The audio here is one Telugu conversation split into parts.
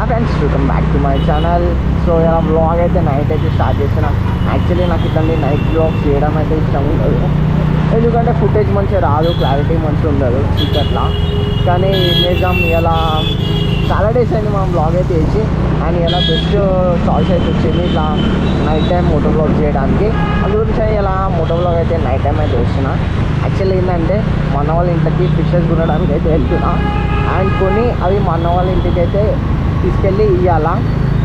Friends, welcome back to my channel. So ఇలా బ్లాగ్ అయితే నైట్ అయితే స్టార్ట్ చేసిన. యాక్చువల్లీ నాకు ఇట్లాంటి నైట్ బ్లాగ్ చేయడం అయితే ఇష్టం ఉండదు, ఎందుకంటే ఫుటేజ్ మంచిగా రాదు, క్లారిటీ మంచిగా ఉండదు చీకట్లా. కానీ ఏం చేద్దాం, ఇలా చాలా డేస్ అయింది మనం బ్లాగ్ అయితే వేసి, అండ్ ఇలా బెస్ట్ చాయిస్ అయితే వచ్చింది ఇట్లా నైట్ టైం మోటో బ్లాగ్ చేయడానికి. అందు గురించి ఇలా మోటో బ్లాగ్ అయితే నైట్ టైం అయితే వేస్తున్నా. యాక్చువల్లీ ఏంటంటే మా అన్న వాళ్ళ ఇంటికి ఫిషెస్ కొనడానికి అయితే వెళ్తున్నా, అండ్ కొని అవి మా అన్న వాళ్ళ ఇంటికి అయితే తీసుకెళ్ళి ఇవ్వాలా.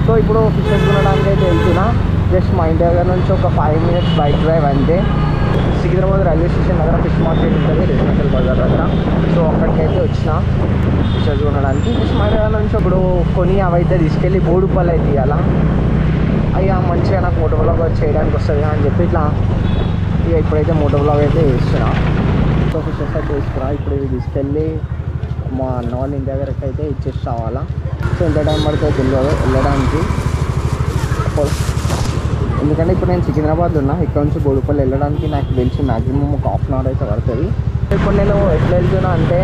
సో ఇప్పుడు ఫిషెస్ కొనడానికి అయితే వెళ్తున్నా. జస్ట్ మా ఇంటి దగ్గర నుంచి ఒక 5 minutes బైక్ డ్రైవ్ అంతే. సికింద్రాబాద్ రైల్వే స్టేషన్ దగ్గర ఫిష్ మార్కెట్ ఉంటుంది, రెసిడెన్షియల్ బజార్ దగ్గర. సో అక్కడికి అయితే వచ్చిన ఫిషెస్ కొనడానికి. జస్ట్ మా దగ్గర నుంచి ఇప్పుడు కొని అవైతే తీసుకెళ్ళి బోడుపల్లి అయితే ఇవ్వాలా. అయ్యా మంచిగా నాకు మోటో బ్లాగ్ చేయడానికి వస్తుంది అని చెప్పి ఇట్లా ఇక ఇప్పుడైతే మోటో బ్లాగ్ అయితే వేస్తున్నా. సో ఫిషెస్ అయితే తీసుకురా. ఇప్పుడు ఇవి తీసుకెళ్ళి మా అన్న వాళ్ళ ఇంటి దగ్గరకి అయితే ఇచ్చేసి రావాలా. సో ఎంత టైం పడుతుంది వెళ్ళడానికి, ఎందుకంటే ఇప్పుడు నేను సికింద్రాబాద్ ఉన్నా. ఇక్కడ నుంచి బోడుపల్లి వెళ్ళడానికి నాకు తెలిసి మ్యాక్సిమం ఒక 1/2 hour అయితే పడుతుంది. ఇప్పుడు నేను ఎట్లా వెళ్తున్నా అంటే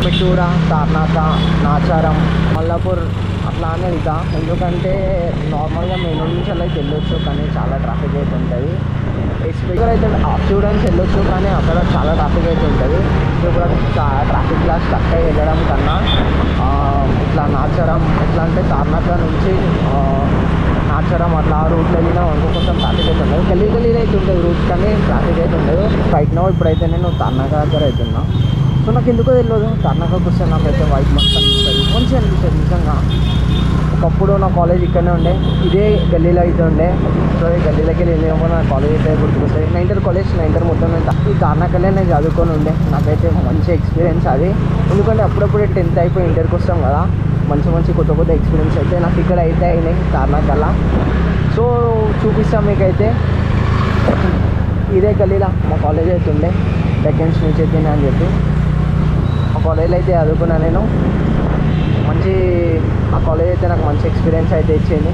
మెట్టూర, తార్నాక, నాచారం, మల్లాపూర్ అట్లా అని వెళ్తా. ఎందుకంటే నార్మల్గా మెయిన్ నుంచి అలా వెళ్ళొచ్చు, కానీ చాలా ట్రాఫిక్ అయితే ఉంటుంది. ఎస్పెషల్ అయితే స్టూడెంట్స్ వెళ్ళొచ్చు, కానీ అక్కడ చాలా ట్రాఫిక్ అయితే ఉంటుంది. సో ఇప్పుడు ట్రాఫిక్లా స్టక్ అయ్యి వెళ్ళడం కన్నా ఇట్లా నాచారం ఎట్లా అంటే తార్నాక నుంచి నాచారం అట్లా రూట్లో వెళ్ళినా అనుకో కొంచెం ట్రాఫిక్ అయితే ఉండదు. గల్లీ అయితే ఉండదు రూట్, కానీ ట్రాఫిక్ అయితే ఉండదు. రైట్ నో ఇప్పుడైతే నేను తార్నాక దగ్గర అవుతున్నా. సో నాకు ఎందుకో తెలియదు, తార్నాకకు వస్తే నాకైతే వైట్ మస్తు అనిపిస్తుంది, మంచిగా అనిపిస్తుంది నిజంగా. ఒకప్పుడు నా కాలేజ్ ఇక్కడనే ఉండే, ఇదే గల్లీలో అయితే ఉండే. సో ఈ గల్లీలోకి వెళ్ళినప్పుడు నా కాలేజ్ అయితే గుర్తుకొస్తుంది. నా ఇంటర్ కాలేజ్, నా ఇంటర్ మొత్తం ఈ తార్నాకలే నేను చదువుకొని ఉండే. నాకైతే మంచి ఎక్స్పీరియన్స్ అది, ఎందుకంటే అప్పుడప్పుడే 10th అయిపోయి ఇంటర్కి వస్తాం కదా, మంచి కొత్త ఎక్స్పీరియన్స్ అయితే నాకు ఇక్కడ అయితే అయినాయి తార్నాకల్లా. సో చూపిస్తాం మీకైతే. ఇదే గల్లీలో మా కాలేజ్ అయితే ఉండే, డెక్కన్స్ నుంచి అయితే అని చెప్పి ఆ కాలేజీలో అయితే చదువుకున్నా నేను. మంచి ఆ కాలేజ్ అయితే నాకు మంచి ఎక్స్పీరియన్స్ అయితే ఇచ్చింది.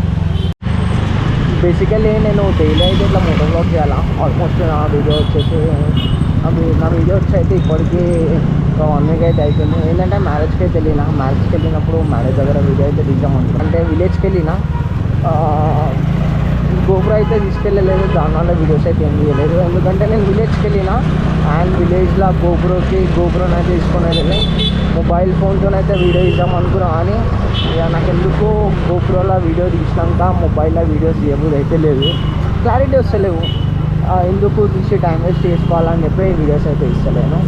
బేసికల్లీ నేను డైలీ అయితే ఇట్లా మోటో బ్లాగ్ చేయాలా. ఆల్మోస్ట్ నా వీడియో వచ్చి అయితే ఇప్పటికీ ఒక 1 week అయితే అవుతుంది. ఏంటంటే మ్యారేజ్కి అయితే వెళ్ళినప్పుడు మ్యారేజ్ దగ్గర వీడియో అయితే తీద్దామంటారు. అంటే విలేజ్కి వెళ్ళిన గోపురం అయితే తీసుకెళ్ళలేదు, దానివల్ల వీడియోస్ అయితే ఏం తీయలేదు. ఎందుకంటే నేను విలేజ్కి వెళ్ళిన, అండ్ విలేజ్లో గోపురం అయితే తీసుకొని వెళ్ళి మొబైల్ ఫోన్తోనైతే వీడియో ఇద్దాం అనుకున్నా. కానీ ఇక నాకు ఎందుకు గోపురంలో వీడియో తీసినాక మొబైల్లో వీడియోస్ తీయబుద్ధి అయితే లేదు, క్లారిటీ వస్తలేవు. ఎందుకు తీసి టైం వేస్ట్ చేసుకోవాలని చెప్పి వీడియోస్ అయితే ఇస్తలేను.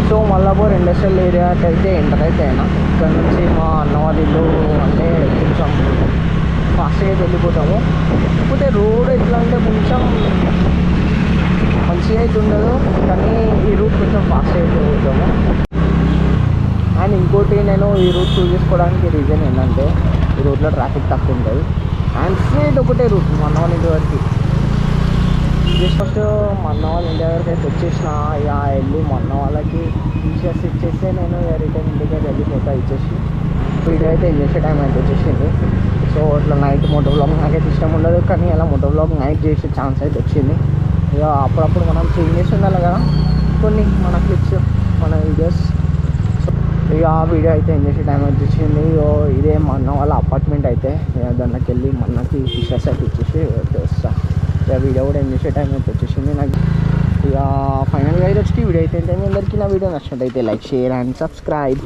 సో మల్లాపూర్ ఇండస్ట్రియల్ ఏరియాకి అయితే ఎంటర్ అయితే అయినా. ఇక్కడ నుంచి మా అన్న వాళ్ళ ఇల్లు అంటే కొంచెం ఫాస్ట్గా అయితే వెళ్ళిపోతాము. కాకపోతే రోడ్ ఎట్లా అంటే కొంచెం మంచిగా అయితే ఉండదు, కానీ ఈ రూట్ కొంచెం ఫాస్ట్గా అయితే పోతాము. అండ్ ఇంకోటి నేను ఈ రూట్ చూస్ చేసుకోవడానికి రీజన్ ఏంటంటే ఈ రూట్లో ట్రాఫిక్ తక్కువ ఉంటుంది, అండ్ స్ట్రైట్ ఒకటే రూట్ మా అన్న వాళ్ళ ఇంటి వరకు. జస్ట్ ఫస్ట్ మా అన్న వాళ్ళ ఇంటి దగ్గరికి అయితే వచ్చేసిన. ఇక వెళ్ళి మా అన్న వాళ్ళకి టీషర్ట్స్ ఇచ్చేస్తే నేను రిటర్న్ ఇంటికి అయితే వెళ్ళిపోతా ఇచ్చేసి. వీడియో అయితే చేసే టైం అయితే వచ్చేసింది. సో ఇట్లా నైట్ మోటో బ్లాగ్ నాకైతే ఇష్టం ఉండదు, కానీ ఇలా మోటో బ్లాగ్ నైట్ చేసే ఛాన్స్ అయితే వచ్చింది. ఇక అప్పుడప్పుడు మనం చేంజ్ చేసి ఉండాలి కదా కొన్ని మన క్లిప్స్, మన వీడియోస్. సో ఇక ఆ వీడియో అయితే ఏం చేసే టైం అయితే వచ్చింది. ఇదే మా అన్న వాళ్ళ అపార్ట్మెంట్ అయితే. దానికి వెళ్ళి మా అన్నకి ఫిషెస్ అయితే ఇచ్చేసి వస్తా. ఇక వీడియో కూడా ఏం చేసే టైం అయితే వచ్చేసింది నాకు. ఇక ఫైనల్గా అయితే వచ్చి వీడియో అయితే మీ అందరికీ నా వీడియో నచ్చినట్టయితే లైక్, షేర్ అండ్ సబ్స్క్రైబ్.